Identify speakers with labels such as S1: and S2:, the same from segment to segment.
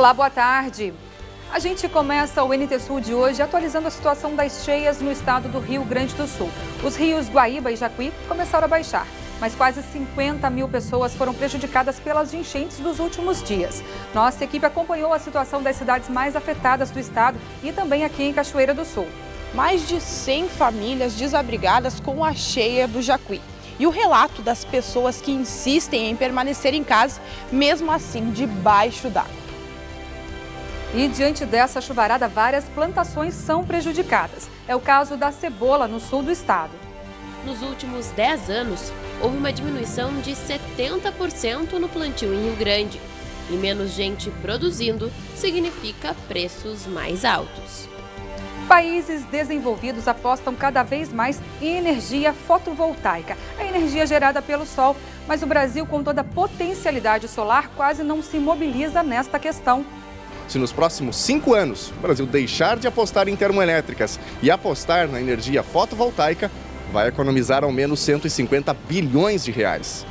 S1: Olá, boa tarde. A gente começa o NT Sul de hoje atualizando a situação das cheias no estado do Rio Grande do Sul. Os rios Guaíba e Jacuí começaram a baixar, mas quase 50 mil pessoas foram prejudicadas pelas enchentes dos últimos dias. Nossa equipe acompanhou a situação das cidades mais afetadas do estado e também aqui em Cachoeira do Sul.
S2: Mais de 100 famílias desabrigadas com a cheia do Jacuí. E o relato das pessoas que insistem em permanecer em casa, mesmo assim debaixo d'água.
S1: E diante dessa chuvarada, várias plantações são prejudicadas. É o caso da cebola no sul do estado.
S3: Nos últimos 10 anos, houve uma diminuição de 70% no plantio em Rio Grande. E menos gente produzindo significa preços mais altos.
S1: Países desenvolvidos apostam cada vez mais em energia fotovoltaica, a energia gerada pelo sol. Mas o Brasil, com toda a potencialidade solar, quase não se mobiliza nesta questão.
S4: Se nos próximos 5 anos o Brasil deixar de apostar em termoelétricas e apostar na energia fotovoltaica, vai economizar ao menos 150 bilhões de reais.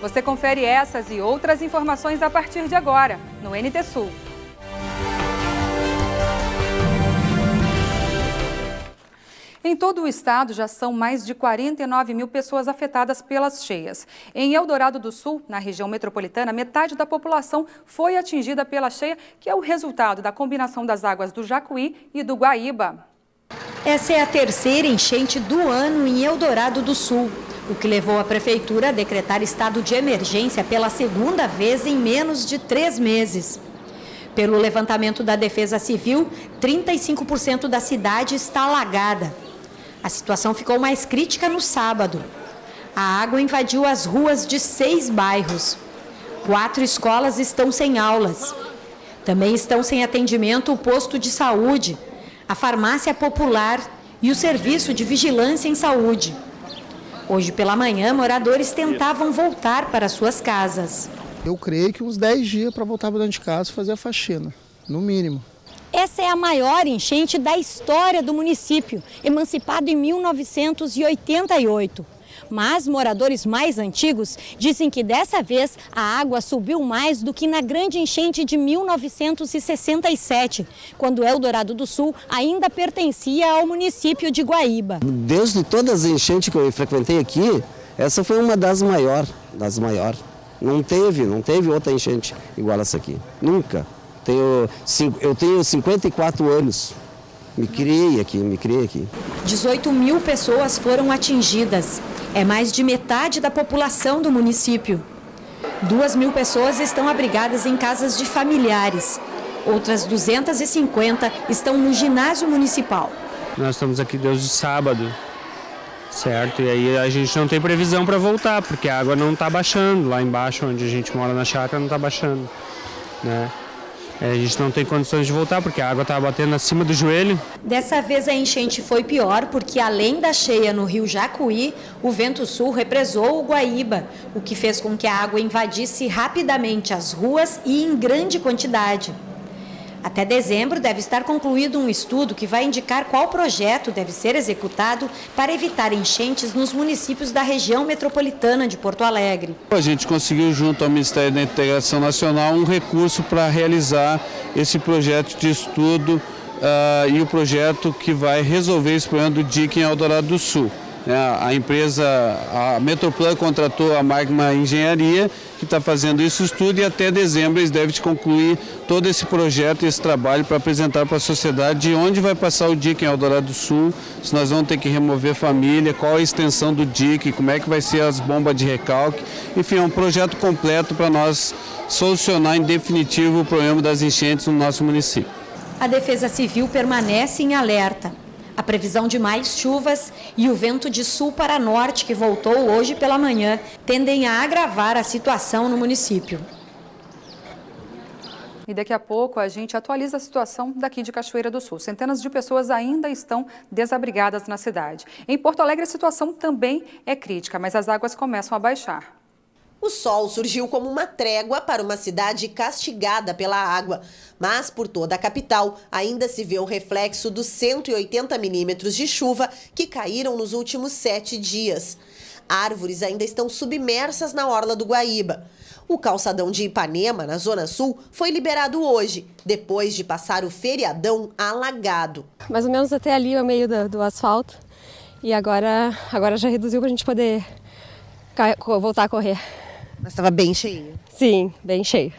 S1: Você confere essas e outras informações a partir de agora, no NT Sul. Em todo o estado, já são mais de 49 mil pessoas afetadas pelas cheias. Em Eldorado do Sul, na região metropolitana, metade da população foi atingida pela cheia, que é o resultado da combinação das águas do Jacuí e do Guaíba.
S5: Essa é a terceira enchente do ano em Eldorado do Sul, o que levou a prefeitura a decretar estado de emergência pela segunda vez em menos de 3 meses. Pelo levantamento da Defesa Civil, 35% da cidade está alagada. A situação ficou mais crítica no sábado. A água invadiu as ruas de 6 bairros. 4 escolas estão sem aulas. Também estão sem atendimento o posto de saúde, a farmácia popular e o serviço de vigilância em saúde. Hoje pela manhã, moradores tentavam voltar para suas casas.
S6: Eu creio que uns 10 dias para voltar para dentro de casa e fazer a faxina, no mínimo.
S5: Essa é a maior enchente da história do município, emancipado em 1988. Mas moradores mais antigos dizem que dessa vez a água subiu mais do que na grande enchente de 1967, quando Eldorado do Sul ainda pertencia ao município de Guaíba.
S7: Desde todas as enchentes que eu frequentei aqui, essa foi uma das maiores. Não teve outra enchente igual essa aqui, nunca. Eu tenho 54 anos, me criei aqui.
S5: 18 mil pessoas foram atingidas, é mais de metade da população do município. 2 mil pessoas estão abrigadas em casas de familiares, outras 250 estão no ginásio municipal.
S8: Nós estamos aqui desde sábado, certo? E aí a gente não tem previsão para voltar, porque a água não está baixando, lá embaixo onde a gente mora na chácara não está baixando, né? A gente não tem condições de voltar porque a água estava batendo acima do joelho.
S5: Dessa vez a enchente foi pior porque, além da cheia no rio Jacuí, o vento sul represou o Guaíba, o que fez com que a água invadisse rapidamente as ruas e em grande quantidade. Até dezembro deve estar concluído um estudo que vai indicar qual projeto deve ser executado para evitar enchentes nos municípios da região metropolitana de Porto Alegre.
S9: A gente conseguiu, junto ao Ministério da Integração Nacional, um recurso para realizar esse projeto de estudo e o projeto que vai resolver esse problema do dique em Eldorado do Sul. A Metroplan contratou a Magma Engenharia, que está fazendo esse estudo, e até dezembro eles devem concluir todo esse projeto, esse trabalho, para apresentar para a sociedade de onde vai passar o dique em Eldorado do Sul, se nós vamos ter que remover família, qual a extensão do dique, como é que vai ser as bombas de recalque. Enfim, é um projeto completo para nós solucionar em definitivo o problema das enchentes no nosso município.
S5: A Defesa Civil permanece em alerta. A previsão de mais chuvas e o vento de sul para norte, que voltou hoje pela manhã, tendem a agravar a situação no município.
S1: E daqui a pouco a gente atualiza a situação daqui de Cachoeira do Sul. Centenas de pessoas ainda estão desabrigadas na cidade. Em Porto Alegre a situação também é crítica, mas as águas começam a baixar.
S10: O sol surgiu como uma trégua para uma cidade castigada pela água. Mas por toda a capital ainda se vê o reflexo dos 180 milímetros de chuva que caíram nos últimos 7 dias. Árvores ainda estão submersas na orla do Guaíba. O calçadão de Ipanema, na Zona Sul, foi liberado hoje, depois de passar o feriadão alagado.
S11: Mais ou menos até ali, ao meio do asfalto. E agora já reduziu para a gente poder voltar a correr.
S2: Mas estava bem cheio.
S11: Sim, bem cheio.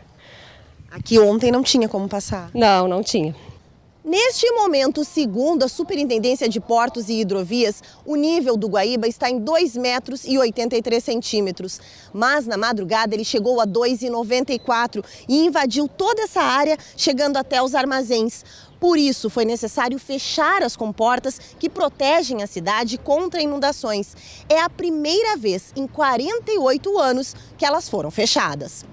S2: Aqui ontem não tinha como passar.
S11: Não tinha.
S2: Neste momento, segundo a Superintendência de Portos e Hidrovias, o nível do Guaíba está em 2,83 metros. Mas na madrugada ele chegou a 2,94 e invadiu toda essa área, chegando até os armazéns. Por isso, foi necessário fechar as comportas que protegem a cidade contra inundações. É a primeira vez em 48 anos que elas foram fechadas.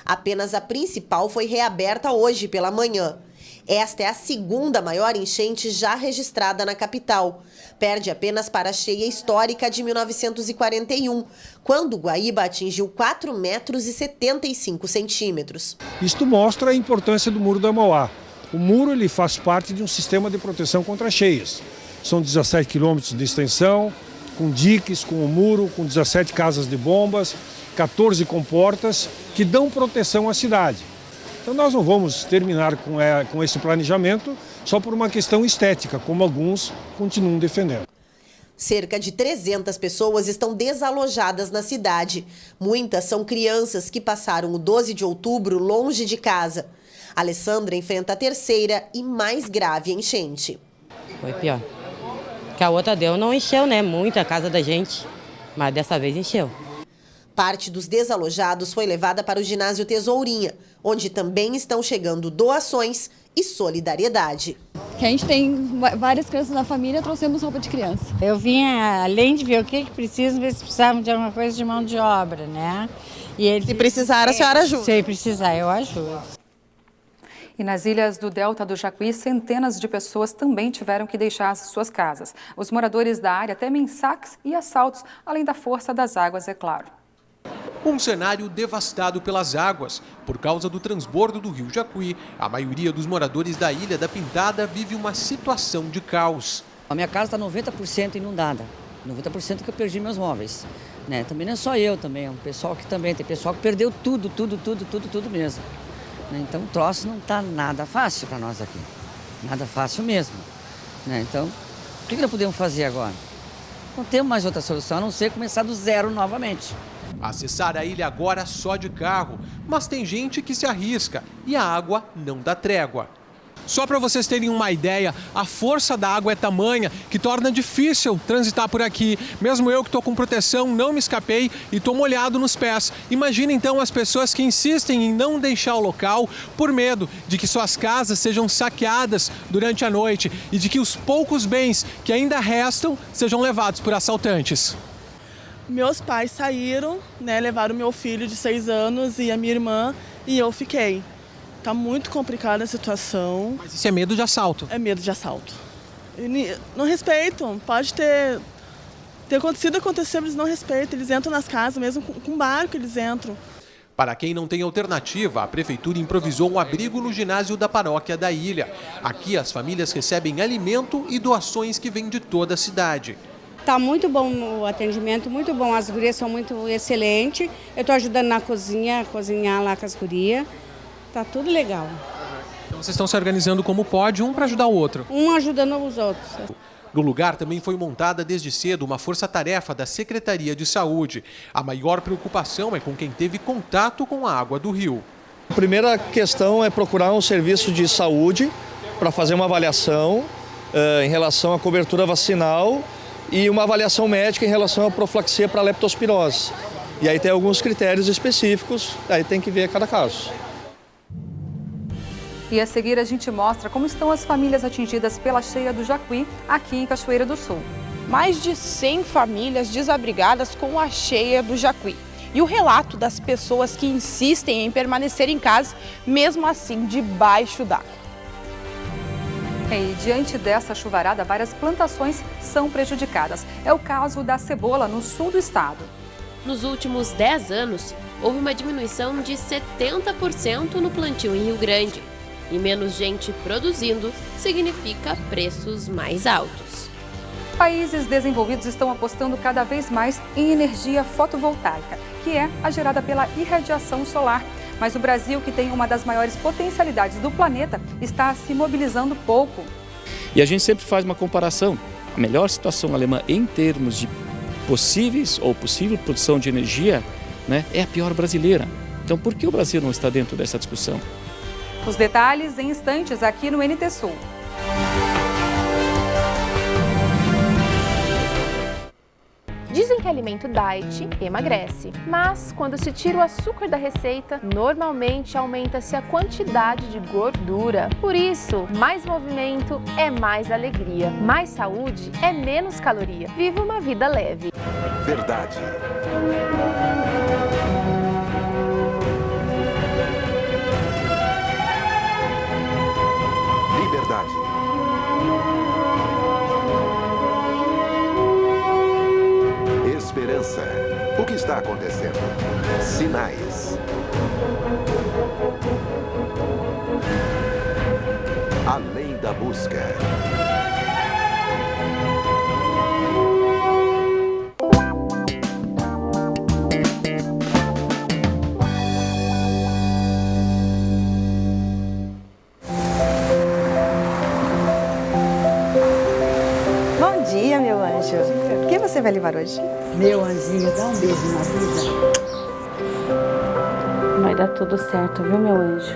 S10: Apenas a principal foi reaberta hoje pela manhã. Esta é a segunda maior enchente já registrada na capital. Perde apenas para a cheia histórica de 1941, quando o Guaíba atingiu 4,75 metros.
S12: Isto mostra a importância do Muro da Mauá. O muro ele faz parte de um sistema de proteção contra cheias. São 17 quilômetros de extensão, com diques, com o muro, com 17 casas de bombas, 14 comportas que dão proteção à cidade. Então nós não vamos terminar com esse planejamento só por uma questão estética, como alguns continuam defendendo.
S10: Cerca de 300 pessoas estão desalojadas na cidade. Muitas são crianças que passaram o 12 de outubro longe de casa. Alessandra enfrenta a terceira e mais grave enchente.
S13: Foi pior. Que a outra deu não encheu, né? Muito a casa da gente, mas dessa vez encheu.
S10: Parte dos desalojados foi levada para o ginásio Tesourinha, onde também estão chegando doações e solidariedade.
S14: Que a gente tem várias crianças na família, trouxemos roupa de criança.
S15: Eu vim, além de ver o que precisa, ver se precisavam de alguma coisa de mão de obra, né? E eles,
S2: se precisar, a senhora ajuda.
S15: Se precisar, eu ajudo.
S1: E nas ilhas do Delta do Jacuí, centenas de pessoas também tiveram que deixar as suas casas. Os moradores da área temem saques e assaltos, além da força das águas, é claro.
S16: Um cenário devastado pelas águas. Por causa do transbordo do rio Jacuí, a maioria dos moradores da Ilha da Pintada vive uma situação de caos.
S17: A minha casa está 90% inundada, 90% que eu perdi meus móveis. Né? Também não é só eu, também é um pessoal que também, tem pessoal que perdeu tudo mesmo. Né? Então o troço não está nada fácil para nós aqui, nada fácil mesmo. Né? Então, o que nós podemos fazer agora? Não temos mais outra solução, a não ser começar do zero novamente.
S16: Acessar a ilha agora só de carro, mas tem gente que se arrisca e a água não dá trégua. Só para vocês terem uma ideia, a força da água é tamanha que torna difícil transitar por aqui. Mesmo eu que estou com proteção, não me escapei e estou molhado nos pés. Imagina então as pessoas que insistem em não deixar o local por medo de que suas casas sejam saqueadas durante a noite e de que os poucos bens que ainda restam sejam levados por assaltantes.
S18: Meus pais saíram, né, levaram meu filho de 6 anos e a minha irmã e eu fiquei. Tá muito complicada a situação.
S16: Mas isso é medo de assalto?
S18: É medo de assalto. Não respeitam. Pode ter acontecido, mas eles não respeitam. Eles entram nas casas, mesmo com barco eles entram.
S16: Para quem não tem alternativa, a Prefeitura improvisou um abrigo no ginásio da paróquia da ilha. Aqui as famílias recebem alimento e doações que vêm de toda a cidade.
S19: Tá muito bom o atendimento, muito bom. As gurias são muito excelentes. Eu estou ajudando na cozinha, a cozinhar lá com as gurias. Tá tudo legal.
S16: Então vocês estão se organizando como pode, um para ajudar o outro?
S19: Um ajudando os outros.
S16: No lugar também foi montada desde cedo uma força-tarefa da Secretaria de Saúde. A maior preocupação é com quem teve contato com a água do rio.
S6: A primeira questão é procurar um serviço de saúde para fazer uma avaliação em relação à cobertura vacinal e uma avaliação médica em relação à profilaxia para leptospirose. E aí tem alguns critérios específicos, aí tem que ver cada caso.
S1: E a seguir a gente mostra como estão as famílias atingidas pela cheia do Jacuí aqui em Cachoeira do Sul.
S2: Mais de 100 famílias desabrigadas com a cheia do Jacuí. E o relato das pessoas que insistem em permanecer em casa, mesmo assim debaixo d'água.
S1: E diante dessa chuvarada, várias plantações são prejudicadas. É o caso da cebola no sul do estado.
S3: Nos últimos 10 anos, houve uma diminuição de 70% no plantio em Rio Grande. E menos gente produzindo significa preços mais altos.
S1: Países desenvolvidos estão apostando cada vez mais em energia fotovoltaica, que é a gerada pela irradiação solar. Mas o Brasil, que tem uma das maiores potencialidades do planeta, está se mobilizando pouco.
S20: E a gente sempre faz uma comparação. A melhor situação alemã em termos de possível produção de energia, né, é a pior brasileira. Então, por que o Brasil não está dentro dessa discussão?
S1: Os detalhes em instantes aqui no NT Sul.
S21: Dizem que alimento diet emagrece, mas quando se tira o açúcar da receita, normalmente aumenta-se a quantidade de gordura. Por isso, mais movimento é mais alegria, mais saúde é menos caloria. Viva uma vida leve.
S22: Verdade. Liberdade. Esperança. O que está acontecendo? Sinais. Além da busca.
S2: Bom dia, meu anjo. O que você vai levar hoje?
S23: Meu anjinho, dá um beijo na vida.
S24: Vai dar tudo certo, viu, meu anjo?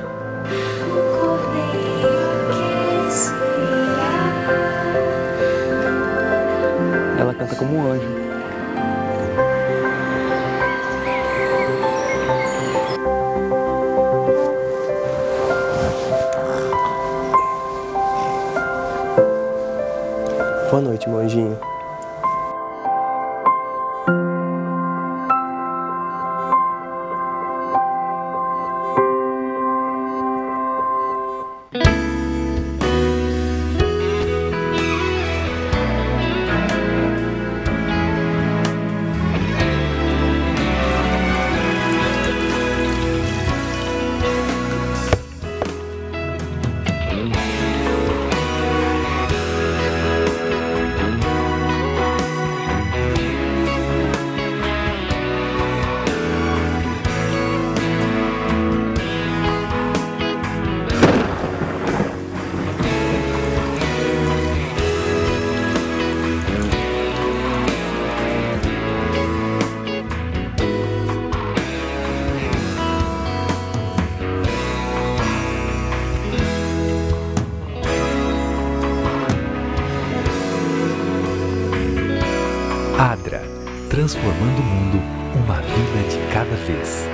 S25: Ela canta como um anjo. Boa noite, meu anjinho.
S26: Adra, transformando o mundo, uma vida de cada vez.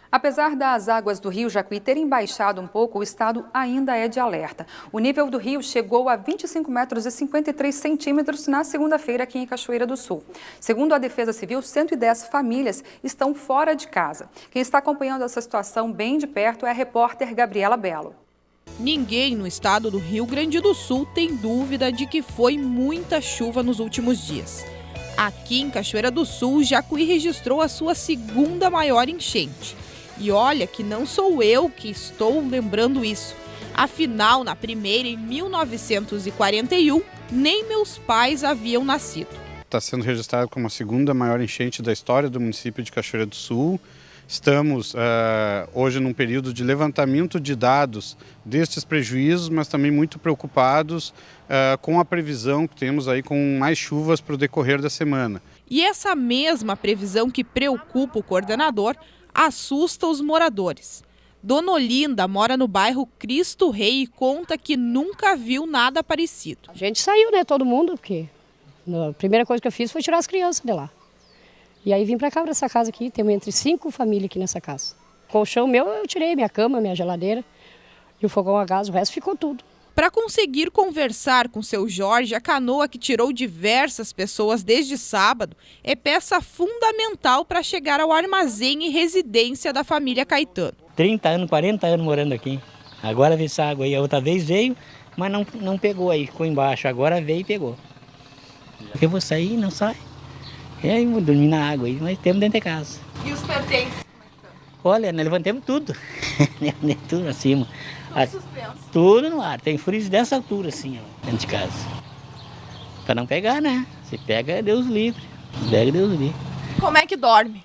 S1: Apesar das águas do rio Jacuí terem baixado um pouco, o estado ainda é de alerta. O nível do rio chegou a 25 metros e 53 centímetros na segunda-feira aqui em Cachoeira do Sul. Segundo a Defesa Civil, 110 famílias estão fora de casa. Quem está acompanhando essa situação bem de perto é a repórter Gabriela Belo.
S27: Ninguém no estado do Rio Grande do Sul tem dúvida de que foi muita chuva nos últimos dias. Aqui em Cachoeira do Sul, Jacuí registrou a sua segunda maior enchente. E olha que não sou eu que estou lembrando isso. Afinal, na primeira, em 1941, nem meus pais haviam nascido.
S9: Está sendo registrado como a segunda maior enchente da história do município de Cachoeira do Sul. Estamos hoje num período de levantamento de dados destes prejuízos, mas também muito preocupados com a previsão que temos aí com mais chuvas para o decorrer da semana.
S27: E essa mesma previsão que preocupa o coordenador assusta os moradores. Dona Olinda mora no bairro Cristo Rei e conta que nunca viu nada parecido.
S28: A gente saiu, né, todo mundo, porque a primeira coisa que eu fiz foi tirar as crianças de lá. E aí vim para cá, para essa casa aqui, temos entre 5 famílias aqui nessa casa. O colchão meu eu tirei, minha cama, minha geladeira e o fogão a gás, o resto ficou tudo.
S27: Para conseguir conversar com seu Jorge, a canoa que tirou diversas pessoas desde sábado é peça fundamental para chegar ao armazém e residência da família Caetano.
S4: 30 anos, 40 anos morando aqui. Agora veio essa água aí, a outra vez veio, mas não pegou aí, ficou embaixo. Agora veio e pegou. Eu vou sair, não sai. E aí vou dormir na água aí, mas temos dentro de casa.
S27: E os pertences?
S4: Olha, nós levantamos tudo. Tudo acima. Tudo no ar. Tem freezer dessa altura assim, ó, dentro de casa. Para não pegar, né? Se pega, Deus livre. Pega, Deus livre.
S27: Como é que dorme?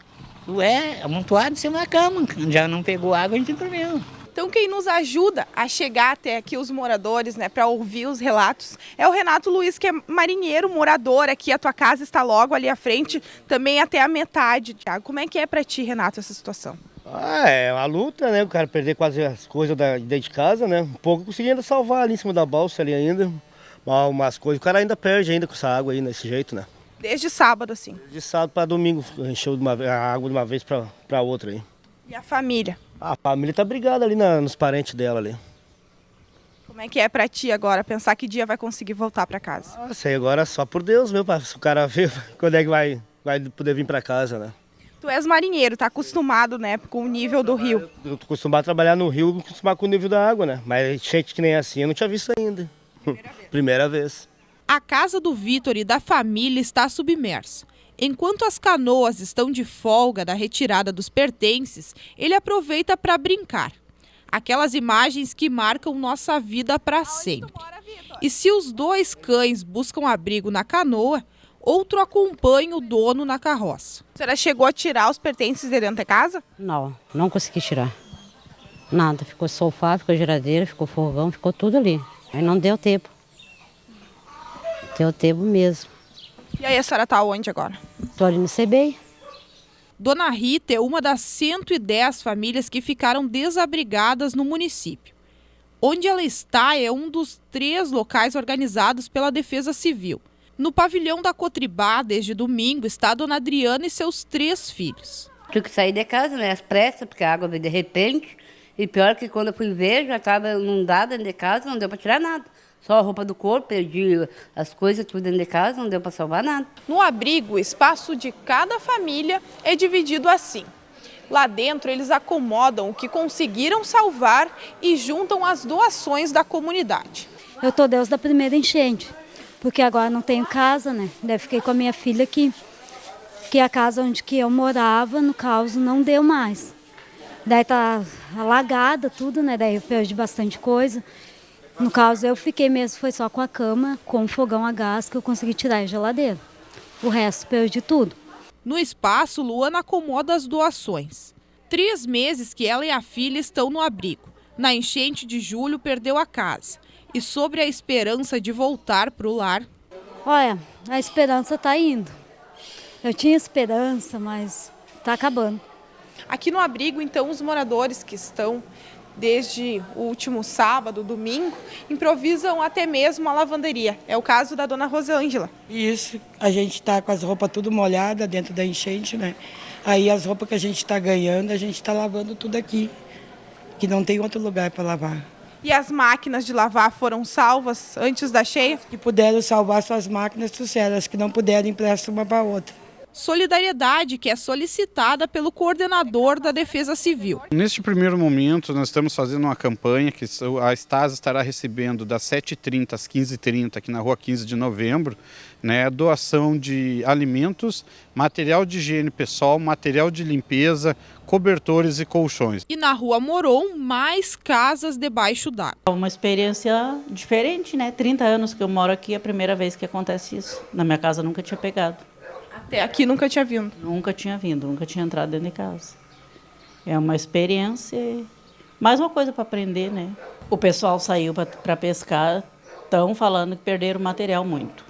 S4: Amontoado em cima da cama. Já não pegou água, a gente dormiu.
S27: Então quem nos ajuda a chegar até aqui os moradores, né, para ouvir os relatos, é o Renato Luiz, que é marinheiro, morador aqui. A tua casa está logo ali à frente, também até a metade, Tiago. Como é que é para ti, Renato, essa situação?
S5: É uma luta, né? O cara perder quase as coisas dentro de casa, né? Um pouco consegui ainda salvar ali em cima da balsa ali ainda. Umas coisas, o cara ainda perde ainda com essa água aí, desse jeito, né?
S27: Desde sábado, assim?
S5: De sábado para domingo, encheu a água de uma vez para outra aí.
S27: E a família?
S5: A família tá brigada ali nos parentes dela ali.
S27: Como é que é pra ti agora, pensar que dia vai conseguir voltar pra casa?
S5: Sei agora só por Deus, meu, se o cara ver quando é que vai poder vir pra casa, né?
S27: Tu és marinheiro, tá acostumado, né, com o nível do rio.
S5: Eu tô acostumado a trabalhar no rio, acostumado com o nível da água, né? Mas gente que nem assim, eu não tinha visto ainda. Primeira vez.
S27: A casa do Vitor e da família está submersa. Enquanto as canoas estão de folga da retirada dos pertences, ele aproveita para brincar. Aquelas imagens que marcam nossa vida para sempre. E se os dois cães buscam abrigo na canoa, outro acompanha o dono na carroça. A senhora chegou a tirar os pertences de dentro da casa?
S7: Não consegui tirar. Nada, ficou sofá, ficou geladeira, ficou fogão, ficou tudo ali. Aí não deu tempo. Deu tempo mesmo.
S27: E aí a senhora está onde agora?
S7: Estou ali no CBI.
S27: Dona Rita é uma das 110 famílias que ficaram desabrigadas no município. Onde ela está é um dos 3 locais organizados pela Defesa Civil. No pavilhão da Cotribá, desde domingo, está a Dona Adriana e seus 3 filhos.
S7: Tive que sair de casa, né? Às pressas, porque a água veio de repente. E pior que quando eu fui ver, já estava inundada dentro de casa, não deu para tirar nada. Só a roupa do corpo, perdi as coisas tudo dentro de casa, não deu para salvar nada.
S27: No abrigo, o espaço de cada família é dividido assim. Lá dentro, eles acomodam o que conseguiram salvar e juntam as doações da comunidade.
S14: Eu estou desde a primeira enchente, porque agora não tenho casa, né? Daí fiquei com a minha filha aqui, que a casa onde que eu morava, no caso, não deu mais. Daí tá alagada tudo, né? Daí eu perdi bastante coisa. No caso, eu fiquei mesmo, foi só com a cama, com o fogão a gás que eu consegui tirar a geladeira. O resto, perdi tudo.
S27: No espaço, Luana acomoda as doações. 3 meses que ela e a filha estão no abrigo. Na enchente de julho, perdeu a casa. E sobre a esperança de voltar para o lar...
S14: Olha, a esperança está indo. Eu tinha esperança, mas está acabando.
S27: Aqui no abrigo, então, os moradores que estão desde o último sábado, domingo, improvisam até mesmo a lavanderia. É o caso da dona Rosângela.
S8: Isso, a gente está com as roupas tudo molhadas dentro da enchente, né? Aí as roupas que a gente está ganhando, a gente está lavando tudo aqui, que não tem outro lugar para lavar.
S27: E as máquinas de lavar foram salvas antes da cheia?
S8: As que puderam salvar suas máquinas trouxeram, as que não puderam emprestar uma para outra.
S27: Solidariedade que é solicitada pelo coordenador da Defesa Civil.
S9: Neste primeiro momento, nós estamos fazendo uma campanha que a Stasi estará recebendo das 7h30 às 15h30 aqui na rua 15 de novembro, né, doação de alimentos, material de higiene pessoal, material de limpeza, cobertores e colchões.
S27: E na rua Moron, mais casas debaixo d'água.
S10: É uma experiência diferente, né? 30 anos que eu moro aqui, é a primeira vez que acontece isso. Na minha casa nunca tinha pegado.
S27: Até aqui nunca tinha vindo?
S10: Nunca tinha vindo, nunca tinha entrado dentro de casa. É uma experiência, mais uma coisa para aprender, né? O pessoal saiu para pescar, estão falando que perderam material muito.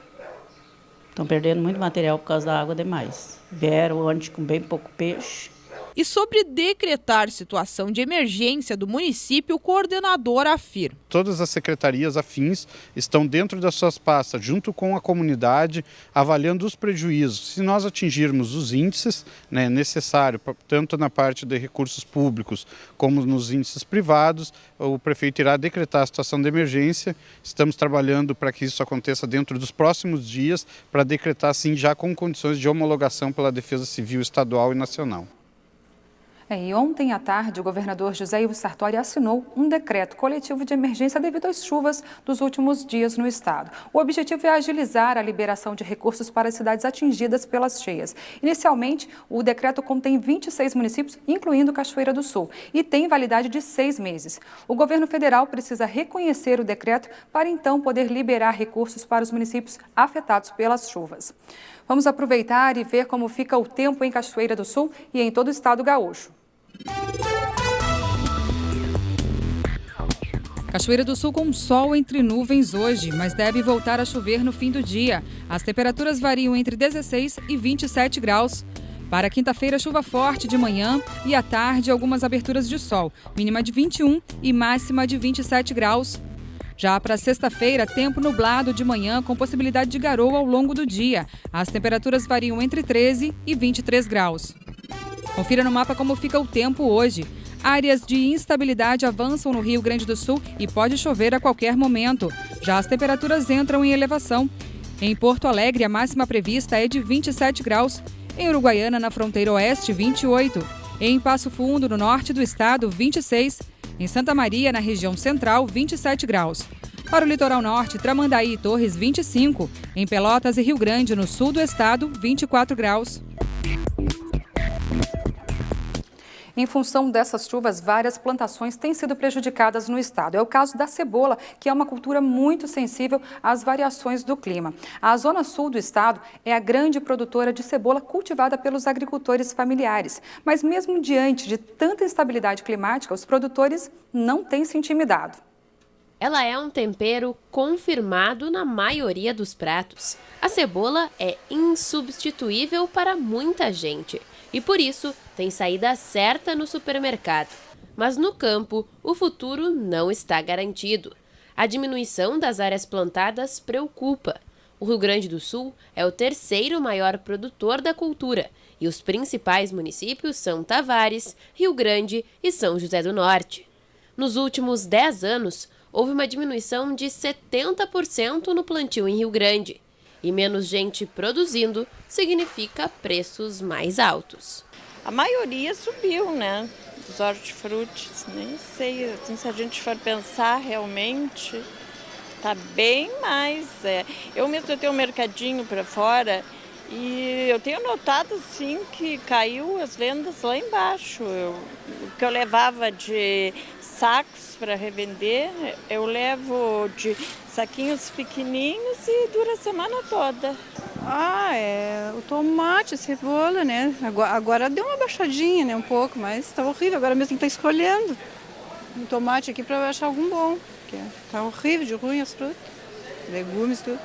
S10: Estão perdendo muito material por causa da água demais. Vieram antes com bem pouco peixe
S27: E sobre decretar situação de emergência do município, o coordenador afirma:
S9: todas as secretarias afins estão dentro das suas pastas, junto com a comunidade, avaliando os prejuízos. Se nós atingirmos os índices necessários, tanto na parte de recursos públicos como nos índices privados, o prefeito irá decretar a situação de emergência. Estamos trabalhando para que isso aconteça dentro dos próximos dias, para decretar, assim, já com condições de homologação pela Defesa Civil Estadual e Nacional.
S1: E ontem à tarde, o governador José Ivo Sartori assinou um decreto coletivo de emergência devido às chuvas dos últimos dias no estado. O objetivo é agilizar a liberação de recursos para as cidades atingidas pelas cheias. Inicialmente, o decreto contém 26 municípios, incluindo Cachoeira do Sul, e tem validade de 6 meses. O governo federal precisa reconhecer o decreto para então poder liberar recursos para os municípios afetados pelas chuvas. Vamos aproveitar e ver como fica o tempo em Cachoeira do Sul e em todo o estado gaúcho. Cachoeira do Sul com sol entre nuvens hoje, mas deve voltar a chover no fim do dia. As temperaturas variam entre 16 e 27 graus. Para quinta-feira, chuva forte de manhã e à tarde, algumas aberturas de sol. Mínima de 21 e máxima de 27 graus. Já para sexta-feira, tempo nublado de manhã com possibilidade de garoa ao longo do dia. As temperaturas variam entre 13 e 23 graus. Confira no mapa como fica o tempo hoje. Áreas de instabilidade avançam no Rio Grande do Sul e pode chover a qualquer momento. Já as temperaturas entram em elevação. Em Porto Alegre, a máxima prevista é de 27 graus. Em Uruguaiana, na fronteira oeste, 28. Em Passo Fundo, no norte do estado, 26. Em Santa Maria, na região central, 27 graus. Para o litoral norte, Tramandaí e Torres, 25. Em Pelotas e Rio Grande, no sul do estado, 24 graus. Em função dessas chuvas, várias plantações têm sido prejudicadas no estado. É o caso da cebola, que é uma cultura muito sensível às variações do clima. A zona sul do estado é a grande produtora de cebola cultivada pelos agricultores familiares. Mas mesmo diante de tanta instabilidade climática, os produtores não têm se intimidado.
S3: Ela é um tempero confirmado na maioria dos pratos. A cebola é insubstituível para muita gente e, por isso, tem saída certa no supermercado. Mas no campo, o futuro não está garantido. A diminuição das áreas plantadas preocupa. O Rio Grande do Sul é o terceiro maior produtor da cultura e os principais municípios são Tavares, Rio Grande e São José do Norte. Nos últimos 10 anos, houve uma diminuição de 70% no plantio em Rio Grande. E menos gente produzindo significa preços mais altos.
S11: A maioria subiu, né? Dos hortifrutis. Nem sei, assim, se a gente for pensar realmente, tá bem mais. Eu mesmo tenho um mercadinho para fora e eu tenho notado, sim, que caiu as vendas lá embaixo. O que eu levava de sacos para revender, eu levo de saquinhos pequenininhos e dura a semana toda.
S12: O tomate, a cebola, né? Agora deu uma baixadinha, né? Um pouco, mas tá horrível. Agora mesmo tá escolhendo um tomate aqui para achar algum bom. Porque tá horrível de ruim as frutas, legumes, tudo.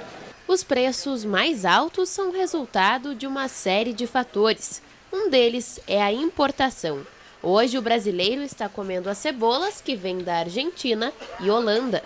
S3: Os preços mais altos são resultado de uma série de fatores. Um deles é a importação. Hoje o brasileiro está comendo as cebolas que vêm da Argentina e Holanda.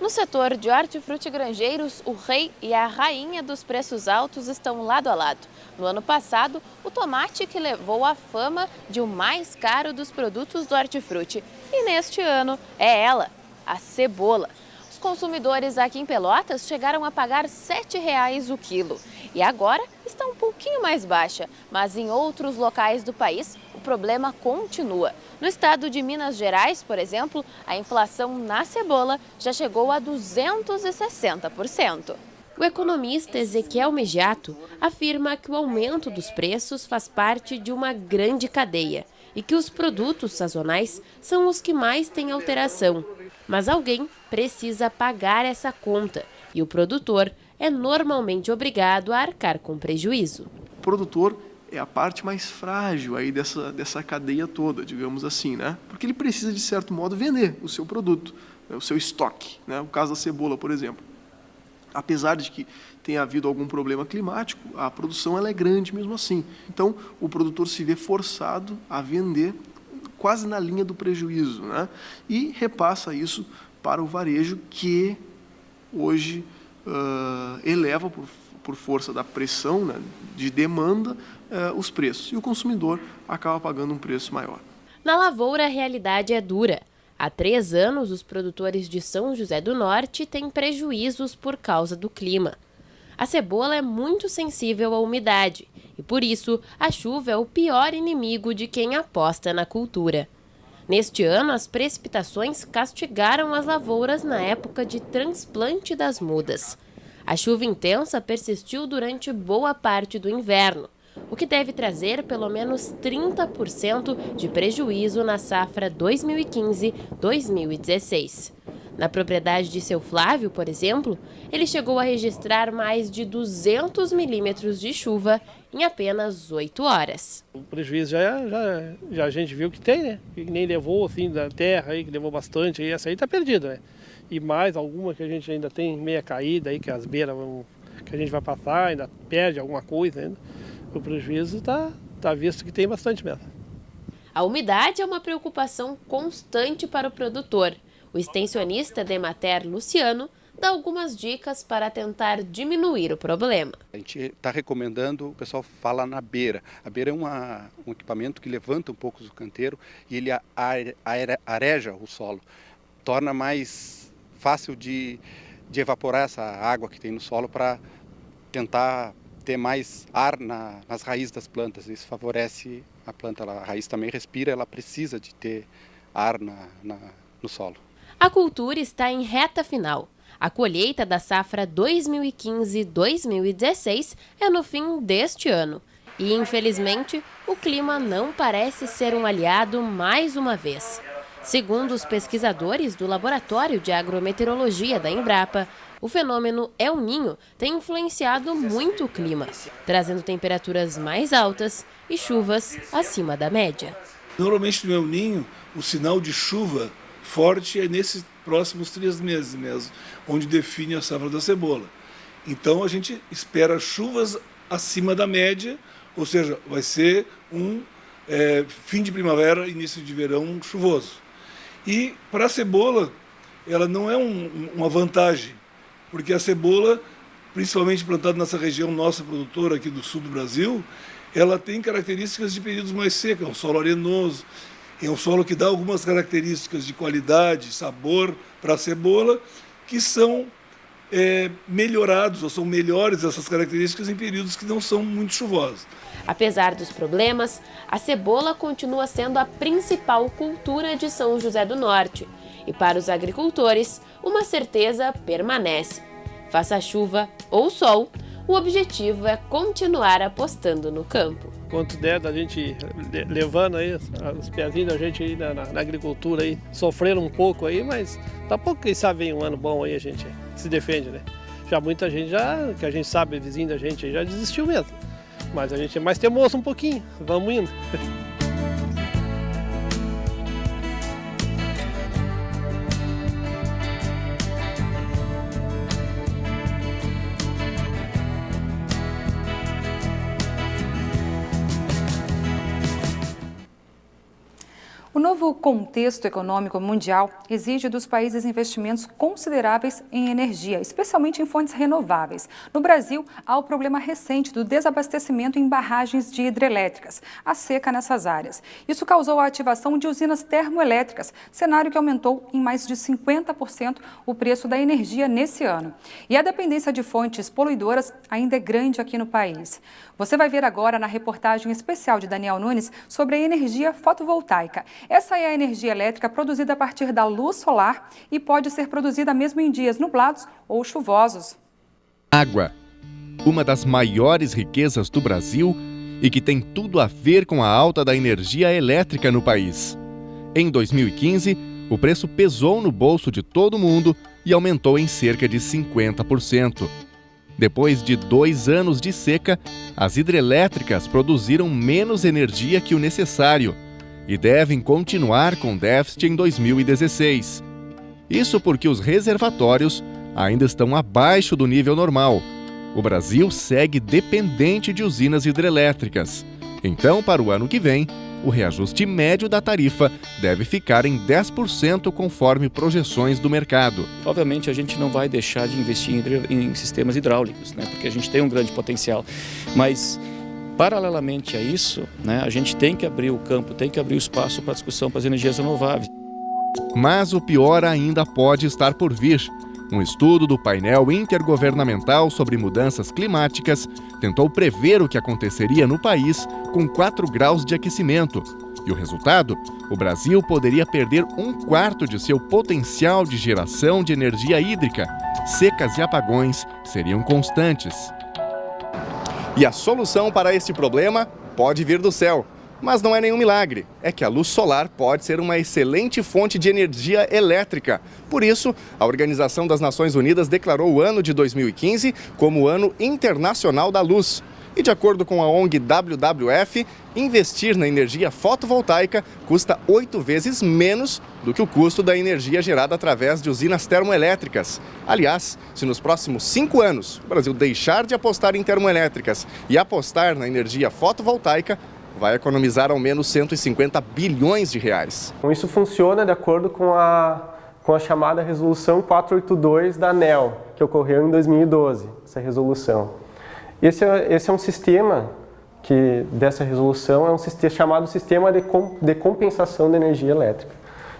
S3: No setor de hortifruti granjeiros, o rei e a rainha dos preços altos estão lado a lado. No ano passado, o tomate que levou a fama de o mais caro dos produtos do hortifruti. E neste ano é ela, a cebola. Os consumidores aqui em Pelotas chegaram a pagar R$ 7,00 o quilo. E agora está um pouquinho mais baixa, mas em outros locais do país o problema continua. No estado de Minas Gerais, por exemplo, a inflação na cebola já chegou a 260%. O economista Ezequiel Megiato afirma que o aumento dos preços faz parte de uma grande cadeia e que os produtos sazonais são os que mais têm alteração. Mas alguém precisa pagar essa conta e o produtor é normalmente obrigado a arcar com prejuízo.
S13: O produtor é a parte mais frágil aí dessa cadeia toda, digamos assim, né? Porque ele precisa, de certo modo, vender o seu produto, o seu estoque, né? O caso da cebola, por exemplo. Apesar de que tenha havido algum problema climático, a produção ela é grande mesmo assim. Então, o produtor se vê forçado a vender quase na linha do prejuízo, né? E repassa isso para o varejo, que hoje eleva, por força da pressão, né, de demanda, os preços. E o consumidor acaba pagando um preço maior.
S3: Na lavoura, a realidade é dura. Há 3 anos, os produtores de São José do Norte têm prejuízos por causa do clima. A cebola é muito sensível à umidade e, por isso, a chuva é o pior inimigo de quem aposta na cultura. Neste ano, as precipitações castigaram as lavouras na época de transplante das mudas. A chuva intensa persistiu durante boa parte do inverno, o que deve trazer pelo menos 30% de prejuízo na safra 2015-2016. Na propriedade de seu Flávio, por exemplo, ele chegou a registrar mais de 200 milímetros de chuva em apenas 8 horas.
S6: O prejuízo já a gente viu que tem, né? Que nem levou assim da terra, aí, que levou bastante, aí, essa aí está perdida, né? E mais alguma que a gente ainda tem meia caída, aí, que as beiras que a gente vai passar, ainda perde alguma coisa ainda. O prejuízo está visto que tem bastante mesmo.
S3: A umidade é uma preocupação constante para o produtor. O extensionista da Emater, Luciano, dá algumas dicas para tentar diminuir o problema.
S15: A gente está recomendando, o pessoal fala na beira. A beira é um equipamento que levanta um pouco o canteiro e ele areja o solo. Torna mais fácil de evaporar essa água que tem no solo para tentar ter mais ar nas raízes das plantas. Isso favorece a planta. A raiz também respira, ela precisa de ter ar no solo.
S3: A cultura está em reta final. A colheita da safra 2015-2016 é no fim deste ano. E, infelizmente, o clima não parece ser um aliado mais uma vez. Segundo os pesquisadores do Laboratório de Agrometeorologia da Embrapa, o fenômeno El Niño tem influenciado muito o clima, trazendo temperaturas mais altas e chuvas acima da média.
S16: Normalmente no El Niño, o sinal de chuva forte é nesses próximos 3 meses mesmo, onde define a safra da cebola. Então a gente espera chuvas acima da média, ou seja, vai ser um fim de primavera, início de verão chuvoso. E para a cebola, ela não é uma vantagem, porque a cebola, principalmente plantada nessa região nossa produtora aqui do sul do Brasil, ela tem características de períodos mais secos, é um solo arenoso, é um solo que dá algumas características de qualidade, sabor para a cebola, que são melhorados, ou são melhores essas características em períodos que não são muito chuvosos.
S3: Apesar dos problemas, a cebola continua sendo a principal cultura de São José do Norte. E para os agricultores, uma certeza permanece. Faça chuva ou sol, o objetivo é continuar apostando no campo.
S6: Quanto der da gente levando aí os pezinhos da gente aí na agricultura aí, sofrendo um pouco aí, mas daqui a pouco, quem sabe, vem um ano bom aí, a gente se defende, né? Já muita gente, que a gente sabe, vizinho da gente aí, já desistiu mesmo. Mas a gente é mais teimoso um pouquinho, vamos indo.
S1: O novo contexto econômico mundial exige dos países investimentos consideráveis em energia, especialmente em fontes renováveis. No Brasil, há o problema recente do desabastecimento em barragens de hidrelétricas, a seca nessas áreas. Isso causou a ativação de usinas termoelétricas, cenário que aumentou em mais de 50% o preço da energia nesse ano. E a dependência de fontes poluidoras ainda é grande aqui no país. Você vai ver agora na reportagem especial de Daniel Nunes sobre a energia fotovoltaica. Essa é a energia elétrica produzida a partir da luz solar e pode ser produzida mesmo em dias nublados ou chuvosos.
S17: Água, uma das maiores riquezas do Brasil e que tem tudo a ver com a alta da energia elétrica no país. Em 2015, o preço pesou no bolso de todo mundo e aumentou em cerca de 50%. Depois de 2 anos de seca, as hidrelétricas produziram menos energia que o necessário e devem continuar com déficit em 2016. Isso porque os reservatórios ainda estão abaixo do nível normal. O Brasil segue dependente de usinas hidrelétricas. Então, para o ano que vem, o reajuste médio da tarifa deve ficar em 10% conforme projeções do mercado.
S2: Obviamente, a gente não vai deixar de investir em sistemas hidráulicos, né, porque a gente tem um grande potencial. Mas, paralelamente a isso, né, a gente tem que abrir o campo, tem que abrir o espaço para a discussão para as energias renováveis.
S17: Mas o pior ainda pode estar por vir. Um estudo do painel intergovernamental sobre mudanças climáticas tentou prever o que aconteceria no país com 4 graus de aquecimento. E o resultado? O Brasil poderia perder 1/4 de seu potencial de geração de energia hídrica. Secas e apagões seriam constantes.
S18: E a solução para este problema pode vir do céu. Mas não é nenhum milagre, é que a luz solar pode ser uma excelente fonte de energia elétrica. Por isso, a Organização das Nações Unidas declarou o ano de 2015 como o Ano Internacional da Luz. E de acordo com a ONG WWF, investir na energia fotovoltaica custa 8 vezes menos do que o custo da energia gerada através de usinas termoelétricas. Aliás, se nos próximos 5 anos o Brasil deixar de apostar em termoelétricas e apostar na energia fotovoltaica, vai economizar ao menos 150 bilhões de reais.
S25: Isso funciona de acordo com a chamada Resolução 482 da ANEEL, que ocorreu em 2012, essa resolução. Esse é um sistema dessa resolução é um sistema chamado Sistema de Compensação da Energia Elétrica,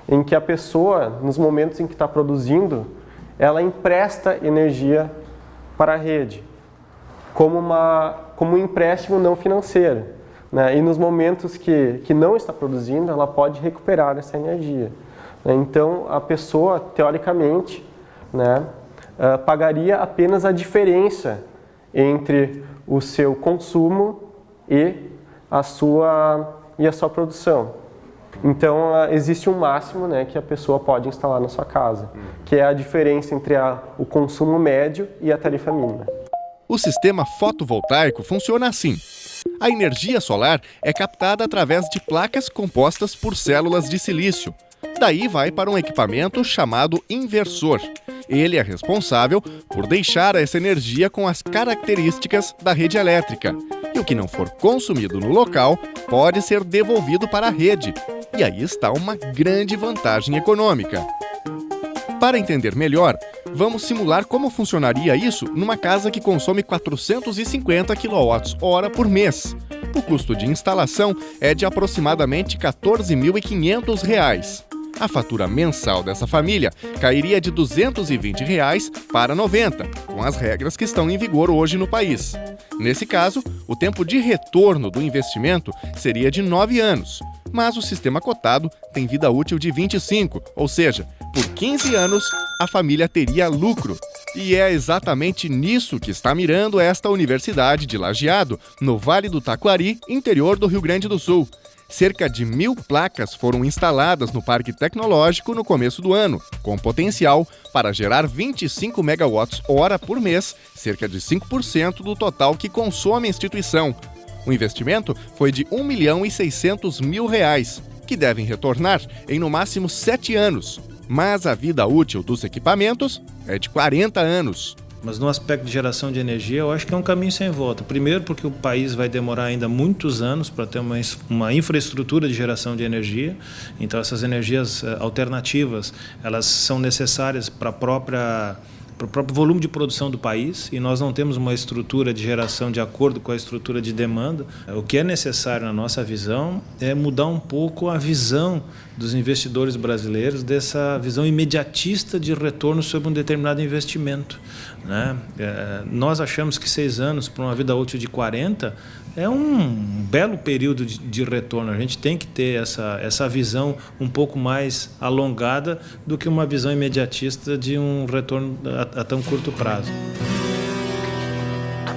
S25: em que a pessoa, nos momentos em que está produzindo, ela empresta energia para a rede, como um empréstimo não financeiro. Né? E nos momentos que não está produzindo, ela pode recuperar essa energia. Né? Então, a pessoa, teoricamente, né, pagaria apenas a diferença entre o seu consumo e a sua produção. Então, existe um máximo, né, que a pessoa pode instalar na sua casa, que é a diferença entre o consumo médio e a tarifa mínima.
S17: O sistema fotovoltaico funciona assim. A energia solar é captada através de placas compostas por células de silício. Daí vai para um equipamento chamado inversor. Ele é responsável por deixar essa energia com as características da rede elétrica. E o que não for consumido no local pode ser devolvido para a rede. E aí está uma grande vantagem econômica. Para entender melhor, vamos simular como funcionaria isso numa casa que consome 450 kWh por mês. O custo de instalação é de aproximadamente R$ 14.500. A fatura mensal dessa família cairia de R$ 220 para R$ 90, com as regras que estão em vigor hoje no país. Nesse caso, o tempo de retorno do investimento seria de 9 anos, mas o sistema cotado tem vida útil de 25, ou seja, por 15 anos a família teria lucro. E é exatamente nisso que está mirando esta Universidade de Lajeado, no Vale do Taquari, interior do Rio Grande do Sul. Cerca de 1.000 placas foram instaladas no Parque Tecnológico no começo do ano, com potencial para gerar 25 MWh por mês, cerca de 5% do total que consome a instituição. O investimento foi de R$ 1.600.000, que devem retornar em no máximo 7 anos. Mas a vida útil dos equipamentos é de 40 anos.
S19: Mas no aspecto de geração de energia, eu acho que é um caminho sem volta. Primeiro porque o país vai demorar ainda muitos anos para ter uma infraestrutura de geração de energia. Então essas energias alternativas, elas são necessárias para o próprio volume de produção do país, e nós não temos uma estrutura de geração de acordo com a estrutura de demanda. O que é necessário na nossa visão é mudar um pouco a visão dos investidores brasileiros, dessa visão imediatista de retorno sobre um determinado investimento. Né? Nós achamos que 6 anos para uma vida útil de 40 é um belo período de retorno. A gente tem que ter essa visão um pouco mais alongada do que uma visão imediatista de um retorno a tão curto prazo.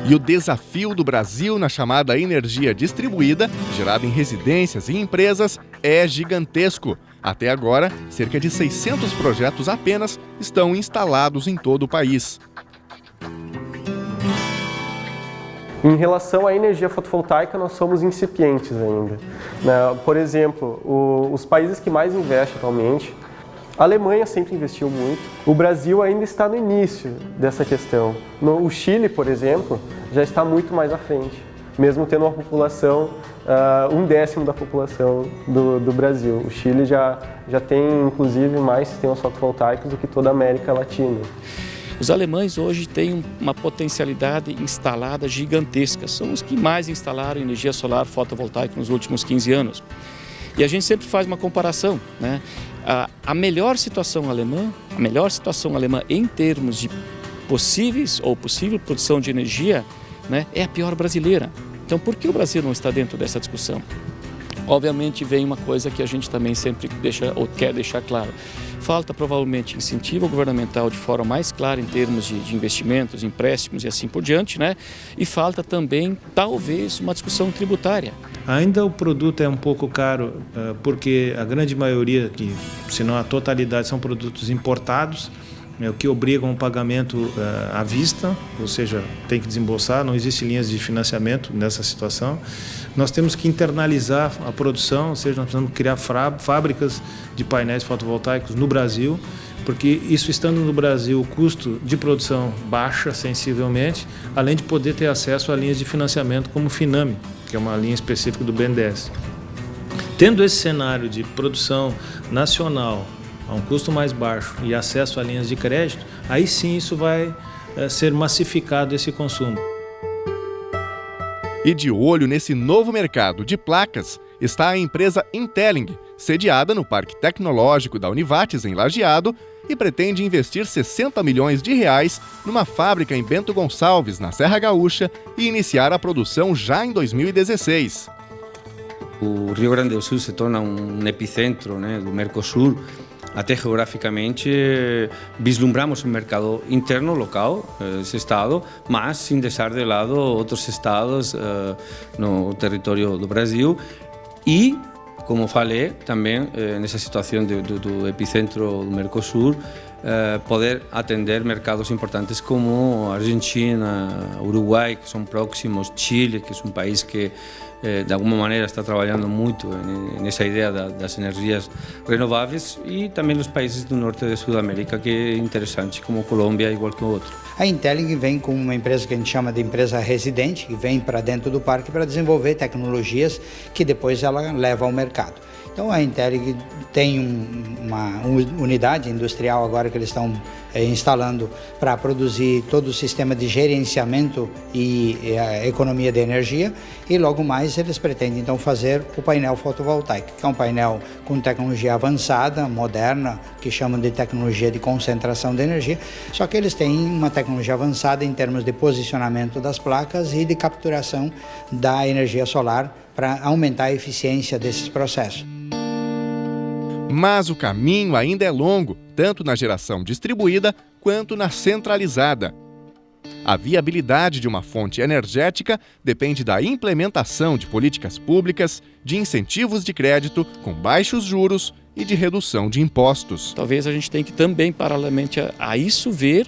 S17: E o desafio do Brasil na chamada energia distribuída, gerada em residências e empresas, é gigantesco. Até agora, cerca de 600 projetos apenas estão instalados em todo o país.
S25: Em relação à energia fotovoltaica, nós somos incipientes ainda. Por exemplo, os países que mais investem atualmente A Alemanha sempre investiu muito. O Brasil ainda está no início dessa questão. O Chile, por exemplo, já está muito mais à frente, mesmo tendo uma população, 1/10 da população do Brasil. O Chile já tem, inclusive, mais sistemas fotovoltaicos do que toda a América Latina.
S2: Os alemães hoje têm uma potencialidade instalada gigantesca. São os que mais instalaram energia solar fotovoltaica nos últimos 15 anos. E a gente sempre faz uma comparação, né? A melhor situação alemã em termos de possível produção de energia, né, é a pior brasileira. Então, por que o Brasil não está dentro dessa discussão? Obviamente vem uma coisa que a gente também sempre quer deixar claro. Falta provavelmente incentivo governamental de forma mais clara em termos de investimentos, empréstimos e assim por diante, né? E falta também, talvez, uma discussão tributária.
S19: Ainda o produto é um pouco caro, porque a grande maioria, se não a totalidade, são produtos importados, o que obriga um pagamento à vista, ou seja, tem que desembolsar, não existe linhas de financiamento nessa situação. Nós temos que internalizar a produção, ou seja, nós precisamos criar fábricas de painéis fotovoltaicos no Brasil, porque isso estando no Brasil, o custo de produção baixa sensivelmente, além de poder ter acesso a linhas de financiamento como o Finame, que é uma linha específica do BNDES. Tendo esse cenário de produção nacional a um custo mais baixo e acesso a linhas de crédito, aí sim isso vai ser massificado esse consumo.
S17: E de olho nesse novo mercado de placas está a empresa Intelling, sediada no Parque Tecnológico da Univates, em Lajeado, e pretende investir R$60 milhões numa fábrica em Bento Gonçalves, na Serra Gaúcha, e iniciar a produção já em 2016.
S4: O Rio Grande do Sul se torna epicentro, né, do Mercosul. Até geograficamente vislumbramos um mercado interno, local, esse estado, mas sem deixar de lado outros estados no território do Brasil. E, como falei, também nessa situação do epicentro do Mercosul, poder atender mercados importantes como Argentina, Uruguai, que são próximos, Chile, que é um país que de alguma maneira está trabalhando muito nessa ideia das energias renováveis, e também os países do norte da Sudamérica, que é interessante, como Colômbia, igual que o outro.
S20: A Intelling vem com uma empresa que a gente chama de empresa residente, que vem para dentro do parque para desenvolver tecnologias que depois ela leva ao mercado. Então a Intelling tem uma unidade industrial agora que eles estão instalando para produzir todo o sistema de gerenciamento e a economia de energia, e logo mais eles pretendem então fazer o painel fotovoltaico, que é um painel com tecnologia avançada, moderna, que chamam de tecnologia de concentração de energia, só que eles têm uma tecnologia avançada em termos de posicionamento das placas e de capturação da energia solar para aumentar a eficiência desses processos.
S17: Mas o caminho ainda é longo, tanto na geração distribuída quanto na centralizada. A viabilidade de uma fonte energética depende da implementação de políticas públicas, de incentivos de crédito com baixos juros e de redução de impostos.
S2: Talvez a gente tenha que também, paralelamente a isso, ver